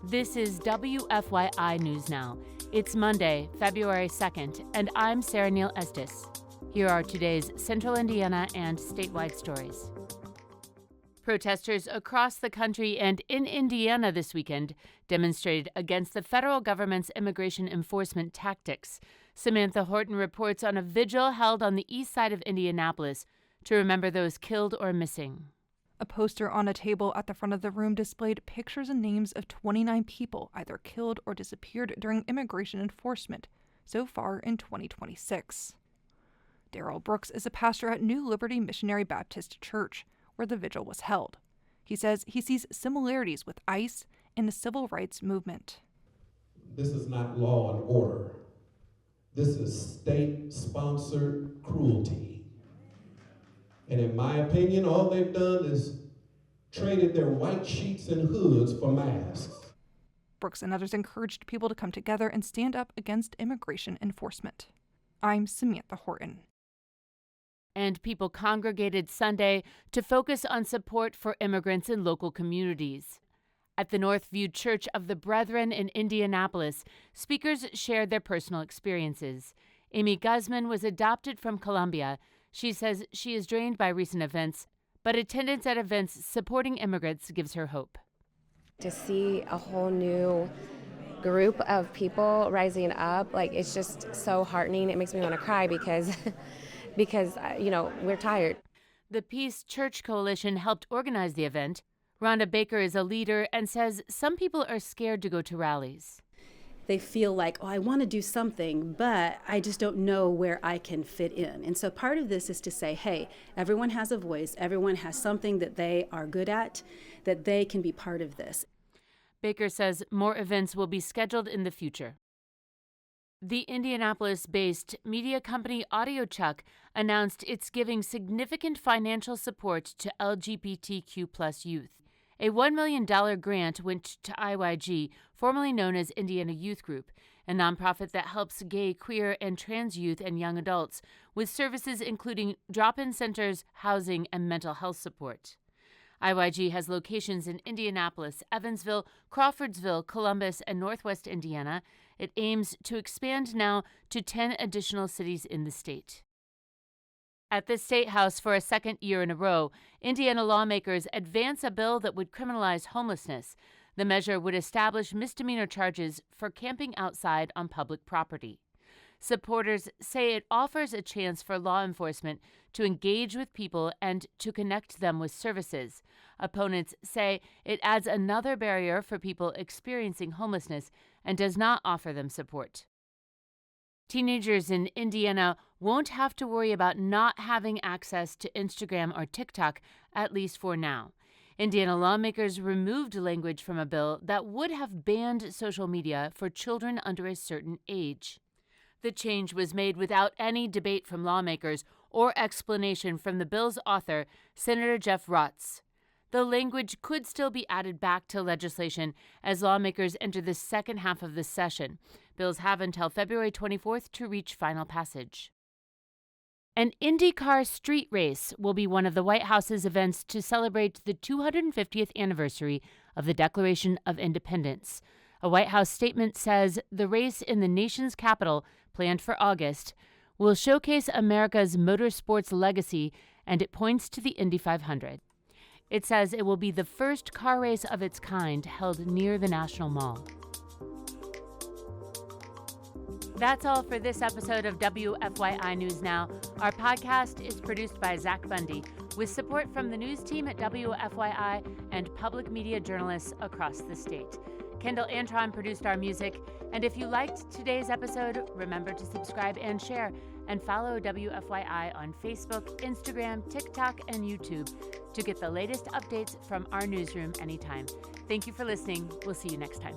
This is WFYI News Now. It's Monday, February 2nd, and I'm Sarah Neal-Estes. Here are today's Central Indiana and statewide stories. Protesters across the country and in Indiana this weekend demonstrated against the federal government's immigration enforcement tactics. Samantha Horton reports on a vigil held on the east side of Indianapolis to remember those killed or missing. A poster on a table at the front of the room displayed pictures and names of 29 people either killed or disappeared during immigration enforcement so far in 2026. Darrell Brooks is a pastor at New Liberty Missionary Baptist Church, where the vigil was held. He says he sees similarities with ICE and the civil rights movement. This is not law and order. This is state-sponsored cruelty. And in my opinion, all they've done is traded their white sheets and hoods for masks. Brooks and others encouraged people to come together and stand up against immigration enforcement. I'm Samantha Horton. And people congregated Sunday to focus on support for immigrants in local communities. At the Northview Church of the Brethren in Indianapolis, speakers shared their personal experiences. Amy Guzman was adopted from Colombia. She says she is drained by recent events, but attendance at events supporting immigrants gives her hope. To see a whole new group of people rising up, it's just so heartening. It makes me want to cry because we're tired. The Peace Church Coalition helped organize the event. Rhonda Baker is a leader and says some people are scared to go to rallies. They feel like, I want to do something, but I just don't know where I can fit in. And so part of this is to say, hey, everyone has a voice, everyone has something that they are good at, that they can be part of this. Baker says more events will be scheduled in the future. The Indianapolis-based media company Audiochuck announced it's giving significant financial support to LGBTQ+ youth. A $1 million grant went to IYG, formerly known as Indiana Youth Group, a nonprofit that helps gay, queer, and trans youth and young adults with services including drop-in centers, housing, and mental health support. IYG has locations in Indianapolis, Evansville, Crawfordsville, Columbus, and Northwest Indiana. It aims to expand now to 10 additional cities in the state. At the State House for a second year in a row, Indiana lawmakers advance a bill that would criminalize homelessness. The measure would establish misdemeanor charges for camping outside on public property. Supporters say it offers a chance for law enforcement to engage with people and to connect them with services. Opponents say it adds another barrier for people experiencing homelessness and does not offer them support. Teenagers in Indiana won't have to worry about not having access to Instagram or TikTok, at least for now. Indiana lawmakers removed language from a bill that would have banned social media for children under a certain age. The change was made without any debate from lawmakers or explanation from the bill's author, Senator Jeff Rotz. The language could still be added back to legislation as lawmakers enter the second half of the session. Bills have until February 24th to reach final passage. An Indy Car street race will be one of the White House's events to celebrate the 250th anniversary of the Declaration of Independence. A White House statement says the race in the nation's capital, planned for August, will showcase America's motorsports legacy, and it points to the Indy 500. It says it will be the first car race of its kind held near the National Mall. That's all for this episode of WFYI News Now. Our podcast is produced by Zach Bundy, with support from the news team at WFYI and public media journalists across the state. Kendall Antron produced our music, and if you liked today's episode, remember to subscribe and share, and follow WFYI on Facebook, Instagram, TikTok, and YouTube to get the latest updates from our newsroom anytime. Thank you for listening. We'll see you next time.